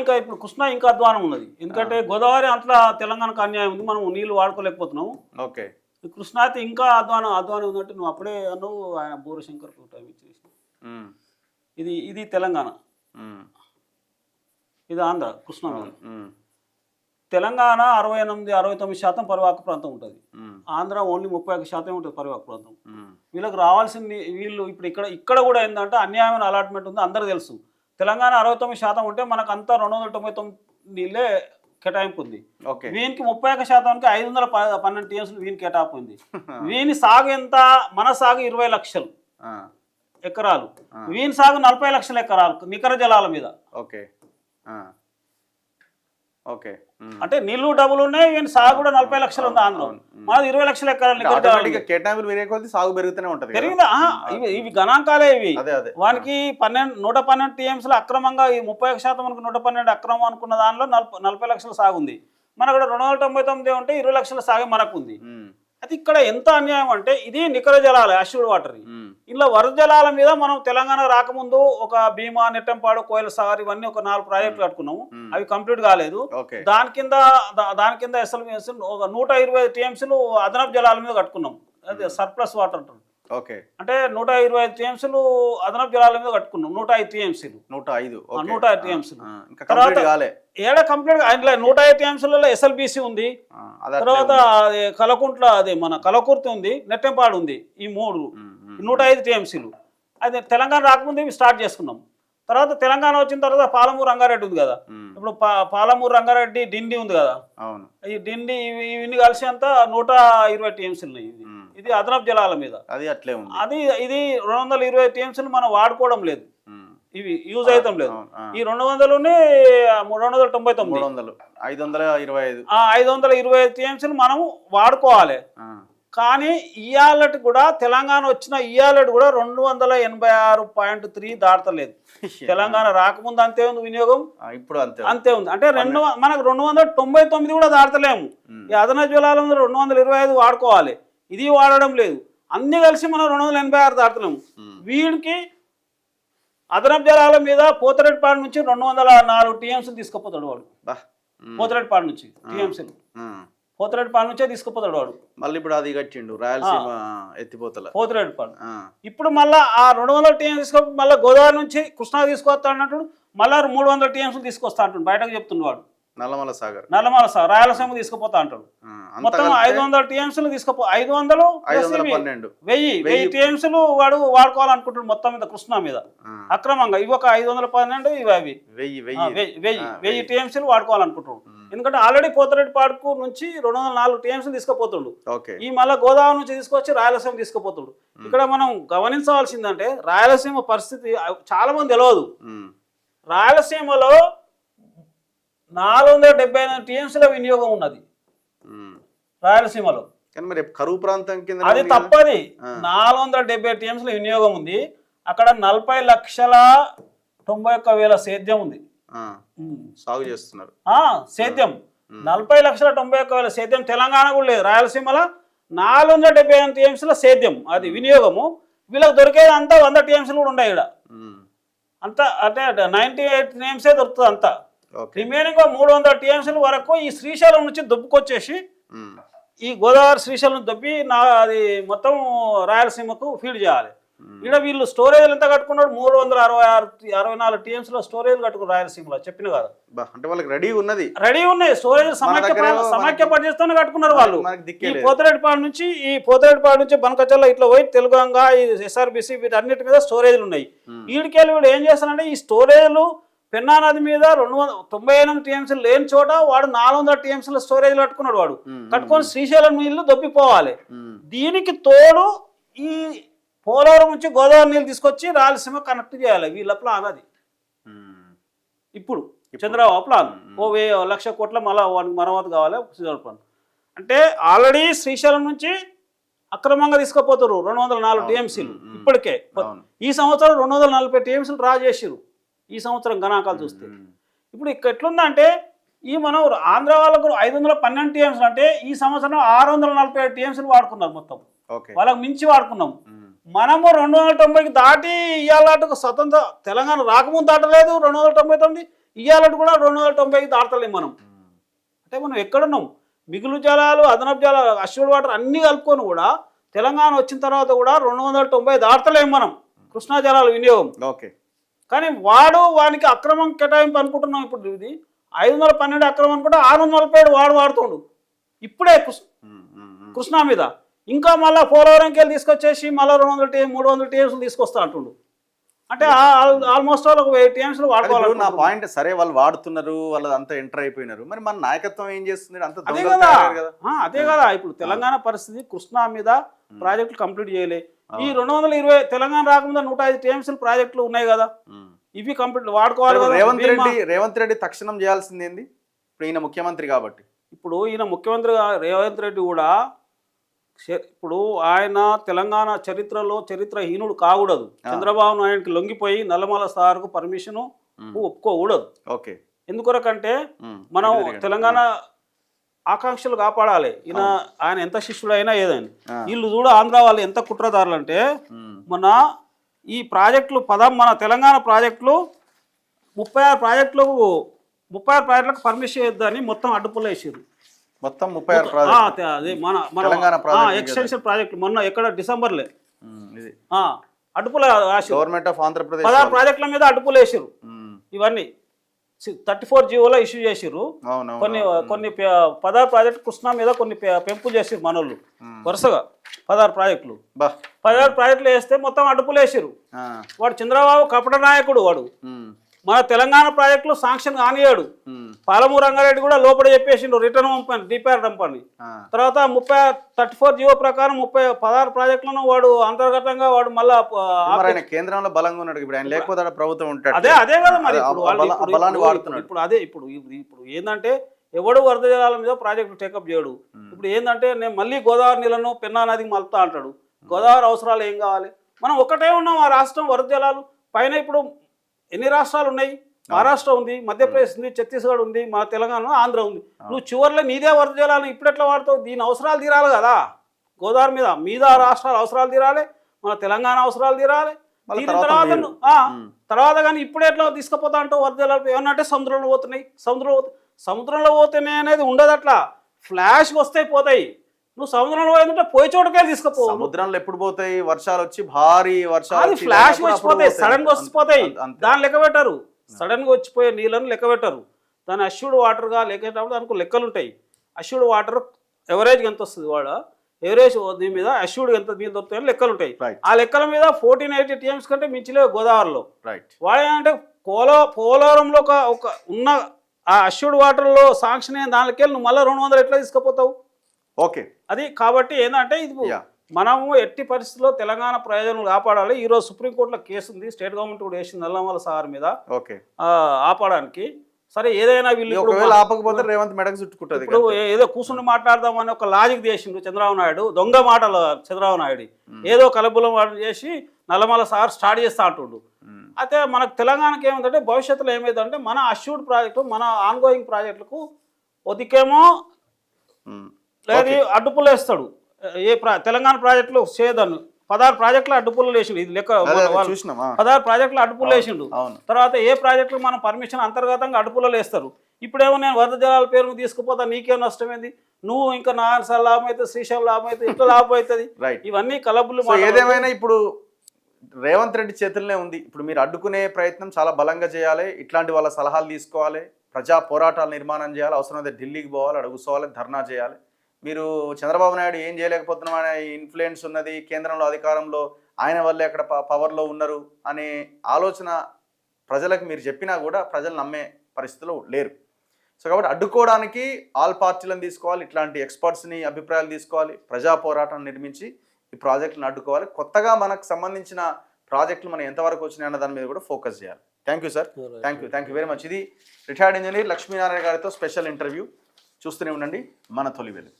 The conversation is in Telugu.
ఇంకా ఇప్పుడు కృష్ణ ఇంకా అధ్వానం ఉన్నది. ఎందుకంటే గోదావరి అంతలా తెలంగాణకు అన్యాయం ఉంది, మనం నీళ్లు వాడుకోలేకపోతున్నాము. ఓకే. కృష్ణ అయితే ఇంకా అధ్వానం ఉందంటే నువ్వు అప్పుడే అన్నావు ఆయన బోరశంకర్ టైం ఇచ్చేసి. ఇది ఇది తెలంగాణ, ఇది ఆంధ్ర. కృష్ణ తెలంగాణ 68-69% పరివాహక ప్రాంతం ఉంటుంది. ఆంధ్ర ఓన్లీ 31% ఉంటుంది పరివాహక ప్రాంతం. వీళ్ళకి రావాల్సింది వీళ్ళు ఇప్పుడు ఇక్కడ కూడా ఏంటంటే అన్యాయమైన అలాట్మెంట్ ఉంది, అందరూ తెలుసు. తెలంగాణ 69% ఉంటే మనకు అంతా 299 నీళ్ళే కేటాయింపు ఉంది. వీనికి 31%కి 512 టీఎంసీలు వీని కేటాయింపు ఉంది. వీని సాగు ఎంత? మన సాగు 20 లక్షలు ఎకరాలు, వీని సాగు 40 లక్షల ఎకరాలు నికర జలాల మీద. అంటే నీళ్లు డబుల్ ఉన్నాయి, వీని సాగు కూడా 40 లక్షలు ఉంది. ఆంధ్ర మనది 20 లక్షల ఎకరాలు. కేటాయింపులు సాగు పెరుగుతూనే ఉంటుంది. పెరిగిందా? ఇవి గణాంకాలే ఇవి. వానికి 112 టీఎంసీలు అక్రమంగా, ఈ 31% మనకు 112 అక్రమం అనుకున్న దానిలో 40 లక్షల సాగు ఉంది. మనకు కూడా 299 ఉంటే 20 లక్షల సాగు మనకు ఉంది. అది ఇక్కడ ఎంత అన్యాయం అంటే ఇది నికర జలాలు, అష్యూర్డ్ వాటర్. ఇలా వరద జలాల మీద మనం తెలంగాణ రాకముందు ఒక భీమా, నెట్టంపాడు, కోయిల సాగర్ ఇవన్నీ ఒక 4 ప్రాజెక్టులు కట్టుకున్నాము. అవి కంప్లీట్ కాలేదు. దాని కింద ఎస్ఎల్బిఎస్ ఒక 125 టీఎంసీలు అదనపు జలాల మీద కట్టుకున్నాం. అదే సర్ప్లస్ వాటర్ అంటారు. అంటే 125 టీఎంసీలు అదనపు జలాల మీద కట్టుకున్నాం. 105 టీఎంసీలు 105 టీఎంసీలు ఏడ కంప్లీట్ 105 టీఎంసీలలో ఎస్ఎల్బిసి ఉంది. తర్వాత కలకుంట్ల అదే మన కలకుర్తి ఉంది, నెట్టెంపాడు ఉంది. ఈ 105 టీఎంసీలు అది తెలంగాణ రాకముందు ఇవి స్టార్ట్ చేసుకున్నాం. తర్వాత తెలంగాణ వచ్చిన తర్వాత పాలమూరు రంగారెడ్డి ఉంది కదా. ఇప్పుడు పాలమూరు రంగారెడ్డి డిండి ఉంది కదా. ఈ డిండి ఇవన్నీ కలిసి అంతా 120 టీఎంసీలు ఉన్నాయి. ఇది అదనపు జలాల మీద. ఇది 220 టీఎంసీలు మనం వాడుకోవడం లేదు, ఇవి యూజ్ అవుతాం లేదు. ఈ 200ని 399 525 టీఎంసీలు మనం వాడుకోవాలి. కానీ ఇయాలటి కూడా తెలంగాణ వచ్చిన ఇయాలటి కూడా 286.3 దాటలేదు. తెలంగాణ రాకముందు అంతే ఉంది వినియోగం, ఇప్పుడు అంతే ఉంది. అంటే మనకు 299 కూడా దాటలేము. ఈ అదనపు జలాల 225 వాడుకోవాలి, ఇది వాడడం లేదు. అన్ని కలిసి మనం 286 దాటలేము. వీడికి అదనపు జలాల మీద పోతిరెడ్డిపాడు నుంచి 204 టీఎంసీలు తీసుకుపోతాడు వాడు. పోతిరెడ్డిపాడు నుంచి టీఎంసీలు పోతిరెడ్డిపాడు నుంచే తీసుకుపోతాడు వాడు. మళ్ళీ ఇప్పుడు అది కట్టిండు రాయలసీమ ఎత్తిపోతల పోతిరెడ్డిపాడు. ఇప్పుడు మళ్ళీ ఆ 200 టీఎంసీ తీసుకొని మళ్ళీ గోదావరి నుంచి కృష్ణా తీసుకొస్తా అన్నట్టు మళ్ళీ 300 టీఎంసీలు తీసుకొస్తా అంటాడు. బయటకు చెప్తున్నాడు. నల్లమల సాగర్ రాయలసీమ తీసుకుపోతా అంటాడు. మొత్తం 500 టీఎంసీలు తీసుకుపో 500 1000 టీఎంసీలు వాడు వాడుకోవాలనుకుంటాడు మొత్తం మీద కృష్ణా మీద అక్రమంగా. ఇవి ఒక 512, ఇవి అవి 1000 టీఎంసీలు వాడుకోవాలనుకుంటాడు. ఎందుకంటే ఆల్రెడీ పోతిరెడ్డిపాడుకు నుంచి 204 టీఎంసీలు తీసుకుపోతుండు. ఈ మళ్ళీ గోదావరి నుంచి తీసుకొచ్చి రాయలసీమ తీసుకుపోతుండు. ఇక్కడ మనం గమనించవలసిందంటే రాయలసీమ పరిస్థితి చాలా మంది తెలియదు. రాయలసీమలో 478 టీఎంసీల వినియోగం ఉన్నది రాయలసీమలో. కరువు ప్రాంతం కింద అది తప్పది. 470 టీఎంసీల వినియోగం ఉంది. అక్కడ 40,91,000 సేద్యం ఉంది, సాగు చేస్తున్నారు. సేద్యం 40,91,000 సేద్యం. తెలంగాణ కూడా లేదు. రాయలసీమలో 478 టీఎంసీల సేద్యం అది వినియోగము. వీళ్ళకి దొరికేది అంతా 100 టీఎంసీలు కూడా ఉన్నాయి ఇక్కడ. అంతా అంటే 98 టీఎంసీ దొరుకుతుంది అంతా. రిమైనింగ్ 300 టీఎంసీల వరకు ఈ శ్రీశైలం నుంచి దొబ్బుకొచ్చేసి ఈ గోదావరి శ్రీశైలం దొబ్బి అది మొత్తం రాయలసీమకు ఫీడ్ చేయాలి. ఇక్కడ వీళ్ళు స్టోరేజ్ ఎంత కట్టుకున్నాడు? 364 టీఎంసీలో స్టోరేజ్ కట్టుకున్నారు రాయలసీమలో. చెప్పిన కదా, అంటే వాళ్ళకి రెడీ ఉన్నాయి స్టోరేజ్. సమాఖ్య పనిచేస్తూనే కట్టుకున్నారు వాళ్ళు. ఈ పోతిరెడ్డిపాడు నుంచి బనకచర్ల ఇట్లా పోయి తెలుగంగా ఈ ఎస్ఆర్బిసి వీటన్నిటి మీద స్టోరేజ్లు ఉన్నాయి. వీడికెళ్ళి వీడు ఏం చేస్తానంటే ఈ స్టోరేజ్లు పెన్నా నది మీద 298 టీఎంసీలు లేని చోట వాడు 400 టీఎంసీల స్టోరేజ్ కట్టుకున్నాడు. వాడు కట్టుకొని శ్రీశైలం నీళ్లు దొబ్బిపోవాలి. దీనికి తోడు ఈ పోలవరం నుంచి గోదావరి నీళ్ళు తీసుకొచ్చి రాయలసీమ కనెక్ట్ చేయాలి. వీళ్ళ ప్లాన్ అది. ఇప్పుడు చంద్రబాబు ప్లాన్ 1,00,000 కోట్ల మళ్ళీ మరమ్మతు కావాలి ప్లాన్. అంటే ఆల్రెడీ శ్రీశైలం నుంచి అక్రమంగా తీసుకుపోతారు 204 టీఎంసీలు. ఇప్పటికే ఈ సంవత్సరం 240 టీఎంసీలు డ్రా చేసిరు. ఈ సంవత్సరం గణాంకాలు చూస్తే ఇప్పుడు ఇక్కడ ఎట్లుందంటే ఈ మనం ఆంధ్ర వాళ్ళకు 512 టీఎంసీలు అంటే ఈ సంవత్సరం 647 టీఎంసీలు వాడుకున్నారు మొత్తం. వాళ్ళకు మించి వాడుకున్నాం. మనము 290కి దాటి ఇవాళ స్వతంత్ర తెలంగాణ రాకముందు దాటలేదు 299. ఇవాళ కూడా 290 దాటలేం మనం. అంటే మనం ఎక్కడున్నాం? మిగులు జలాలు, అదనపు జలాలు, అష్యూర్డ్ వాటర్ అన్నీ కలుపుకొని కూడా తెలంగాణ వచ్చిన తర్వాత కూడా 290 దాటలేం మనం కృష్ణా జలాల వినియోగం. ఓకే. కానీ వానికి అక్రమం కేటాయింపు అనుకుంటున్నాం. ఇప్పుడు ఇది 512 అక్రమం అనుకుంటే 647 వాడుతుండు ఇప్పుడే కృష్ణా మీద. ఇంకా మళ్ళీ పోలవరంకి వెళ్ళి తీసుకొచ్చేసి మళ్ళీ 200 TMs తీసుకొస్తా అంటుండు. అంటే ఆల్మోస్ట్ ఒక 1000 TMs వాడుకోవాలి. నా పాయింట్ సరే, వాళ్ళు వాడుతున్నారు, వాళ్ళు అంతా ఎంటర్ అయిపోయినారు, మరి మన నాయకత్వం ఏం చేస్తుంది? అంత అదే కదా ఇప్పుడు తెలంగాణ పరిస్థితి. కృష్ణా మీద ప్రాజెక్టులు కంప్లీట్ చేయలే. ఈ 220 తెలంగాణ రాకముందు 105 TMs ప్రాజెక్టులు ఉన్నాయి కదా, ఇవి కంప్లీట్ వాడుకోవాలి కదా. రేవంత్ రెడ్డి తక్షణం చేయాల్సింది ఏంది? ఇప్పుడు ఈయన ముఖ్యమంత్రి కాబట్టి, ఇప్పుడు ఈయన ముఖ్యమంత్రి రేవంత్ రెడ్డి కూడా ఇప్పుడు ఆయన తెలంగాణ చరిత్రలో చరిత్రహీనుడు కాకూడదు. చంద్రబాబు నాయుడుకి లొంగిపోయి నల్లమల సార్కు పర్మిషన్ ఒప్పుకోకూడదు. ఓకే. ఎందుకొరకంటే మనం తెలంగాణ ఆకాంక్షలు కాపాడాలి. ఆయన ఎంత శిష్యుడు అయినా ఏదైనా వీళ్ళు చూడ ఆంధ్ర వాళ్ళు ఎంత కుట్రదారులు అంటే మన ఈ ప్రాజెక్టులు మన తెలంగాణ ప్రాజెక్టులు 36 ప్రాజెక్టులకు పర్మిషన్ ఇద్దని మొత్తం అడ్డుపుల్ల వేసారు. మొత్తం 36 అదే మన ఎక్స్టెన్షన్ ప్రాజెక్టులు మొన్న ఎక్కడ డిసెంబర్లే అడ్డుపుల గవర్నమెంట్ ఆఫ్ ఆంధ్రప్రదేశ్ 16 ప్రాజెక్టుల మీద అడ్డుపులు వేసారు. ఇవన్నీ 34 జీవోలో ఇష్యూ చేసిర్రు. కొన్ని 16 ప్రాజెక్టు కృష్ణా మీద కొన్ని పెంపు చేసిర్రు మనోళ్ళు. వరుసగా 16 ప్రాజెక్టులు వేస్తే మొత్తం అడ్డుపులు వేసిర్రు. వాడు చంద్రబాబు కపట నాయకుడు. వాడు మన తెలంగాణ ప్రాజెక్టులు శాంక్షన్ కానియాడు. పాలమూరు రంగారెడ్డి కూడా లోపల చెప్పేసిండు రిటర్న్ పంపని, డిపిఆర్ పంపని. తర్వాత 34 జీవో ప్రకారం 16 ప్రాజెక్టులను వాడు అంతర్గతంగా వాడు మళ్ళా కేంద్రంలో బలంగా ఉన్నాడు. ఇప్పుడు ఆయన లేకపోతే ప్రభుత్వం ఉంటాడు. అదే కదా మరి ఇప్పుడు ఏంటంటే ఎవడు వరద జలాల మీద ప్రాజెక్టు టేకప్ చేయడు. ఇప్పుడు ఏంటంటే నేను మళ్ళీ గోదావరి నీళ్ళను పెన్నా నదికి మలుతా అంటాడు. గోదావరి అవసరాలు ఏం కావాలి? మనం ఒకటే ఉన్నాం ఆ రాష్ట్రం వరద జలాలు పైన. ఇప్పుడు ఎన్ని రాష్ట్రాలు ఉన్నాయి? మహారాష్ట్ర ఉంది, మధ్యప్రదేశ్ ఉంది, ఛత్తీస్గఢ్ ఉంది, మన తెలంగాణ, ఆంధ్ర ఉంది. నువ్వు చివరిలో నీదే వరద జలాలను ఇప్పుడు ఎట్లా వాడతావు? దీని అవసరాలు తీరాలి కదా. గోదావరి మీద రాష్ట్రాల అవసరాలు తీరాలి, మన తెలంగాణ అవసరాలు తీరాలి. తర్వాత కానీ ఇప్పుడు ఎట్లా తీసుకుపోతా అంటావు వరద జలాలు? ఏమన్నంటే సముద్రంలో పోతున్నాయి. సముద్రంలో పోతున్నాయి అనేది ఉండదు. అట్లా ఫ్లాష్ వస్తాయి పోతాయి. నువ్వు సముద్రంలో పోయిందంటే పోయి చోటకే తీసుకుపో. సముద్రంలో ఎప్పుడు పోతాయి? వర్షాలు వచ్చి భారీ వర్షాలు ఫ్లాష్ వచ్చిపోతాయి, సడన్ గా వచ్చిపోతాయి. దాన్ని లెక్క పెట్టరు. సడన్ గా వచ్చిపోయే నీళ్ళని లెక్క పెట్టరు. దాని అష్యూర్డ్ వాటర్ గా లెక్కేటప్పుడు దానికి లెక్కలు ఉంటాయి. అష్యూర్డ్ వాటర్ ఎవరేజ్ ఎంత వస్తుంది, వాడు ఎవరేజ్ దీని మీద అష్యూర్డ్ ఎంత నీళ్ళు దొరుకుతాయని లెక్కలు ఉంటాయి. ఆ లెక్కల మీద 1480 TMs కంటే మించిలే గోదావరిలో. వాడు ఏంటంటే పోలవరంలో ఒక ఉన్న ఆ అష్యూర్డ్ వాటర్లో శాంక్షన్ అయిన దానికెళ్ళి నువ్వు మళ్ళీ 200 ఎట్లా తీసుకుపోతావు? ఓకే. అది కాబట్టి ఏంటంటే ఇది మనము ఎట్టి పరిస్థితుల్లో తెలంగాణ ప్రయోజనాలు కాపాడాలి. ఈరోజు సుప్రీంకోర్టులో కేసు ఉంది, స్టేట్ గవర్నమెంట్ కూడా వేసింది నల్లమల సార్ మీద ఆపడానికి. సరే ఏదైనా వీళ్ళు ఆపకపోతే రేవంత్ మెడకు చుట్టుకుంటుంది. ఇప్పుడు ఏదో కూర్చుని మాట్లాడదామని ఒక లాజిక్ చేసిండు చంద్రబాబు నాయుడు. దొంగ మాటలు చంద్రబాబు నాయుడు ఏదో కలబులం చేసి నల్లమల సార్ స్టార్ట్ చేస్తా అంటుండు. అయితే మనకు తెలంగాణకి ఏమిటంటే భవిష్యత్తులో ఏమైందంటే మన అష్యూర్డ్ ప్రాజెక్టు, మన ఆన్గోయింగ్ ప్రాజెక్టులకు ఒదికేమో లేదు అడ్డుపులు వేస్తాడు. తెలంగాణ ప్రాజెక్టులు చేయదాన్ని 16 ప్రాజెక్టులు అడ్డుపుల్లు వేసిండు. ఇది లెక్క 16 ప్రాజెక్టులు అడ్డుపుల్లు వేసిండు. తర్వాత ఏ ప్రాజెక్టులు మనం పర్మిషన్ అంతర్గతంగా అడ్డుపుల్లలు వేస్తారు. ఇప్పుడేమో నేను వరద జలాల పేరు తీసుకుపోతా, నీకేం నష్టమైంది? నువ్వు ఇంకా నారాయణ లాభం అయితే, శ్రీశైలం లాభం అయితే, ఇట్లా లాభం అవుతుంది. ఇవన్నీ కలబుల్లు. ఏదేమైనా ఇప్పుడు రేవంత్ రెడ్డి చేతుల్లోనే ఉంది. ఇప్పుడు మీరు అడ్డుకునే ప్రయత్నం చాలా బలంగా చేయాలి. ఇట్లాంటి వాళ్ళ సలహాలు తీసుకోవాలి, ప్రజా పోరాటాలు నిర్మాణం చేయాలి, అవసరమైతే ఢిల్లీకి పోవాలి, అడుగుకోవాలి, ధర్నా చేయాలి. మీరు చంద్రబాబు నాయుడు ఏం చేయలేకపోతున్నాం అనే ఇన్ఫ్లుయెన్స్ ఉన్నది, కేంద్రంలో అధికారంలో ఆయన వల్లే అక్కడ పవర్లో ఉన్నారు అనే ఆలోచన ప్రజలకు మీరు చెప్పినా కూడా ప్రజలు నమ్మే పరిస్థితిలో లేరు. సో కాబట్టి అడ్డుకోవడానికి ఆల్ పార్టీలను తీసుకోవాలి, ఇట్లాంటి ఎక్స్పర్ట్స్ని అభిప్రాయాలు తీసుకోవాలి, ప్రజా పోరాటం నిర్మించి ఈ ప్రాజెక్టులను అడ్డుకోవాలి. కొత్తగా మనకు సంబంధించిన ప్రాజెక్టులు మనం ఎంతవరకు వచ్చినాయి అన్న దాని మీద కూడా ఫోకస్ చేయాలి. Thank you sir, thank you very much. ఇది రిటైర్డ్ ఇంజనీర్ లక్ష్మీనారాయణ గారితో స్పెషల్ ఇంటర్వ్యూ. చూస్తూనే ఉండండి మన తొలి వెలుగు.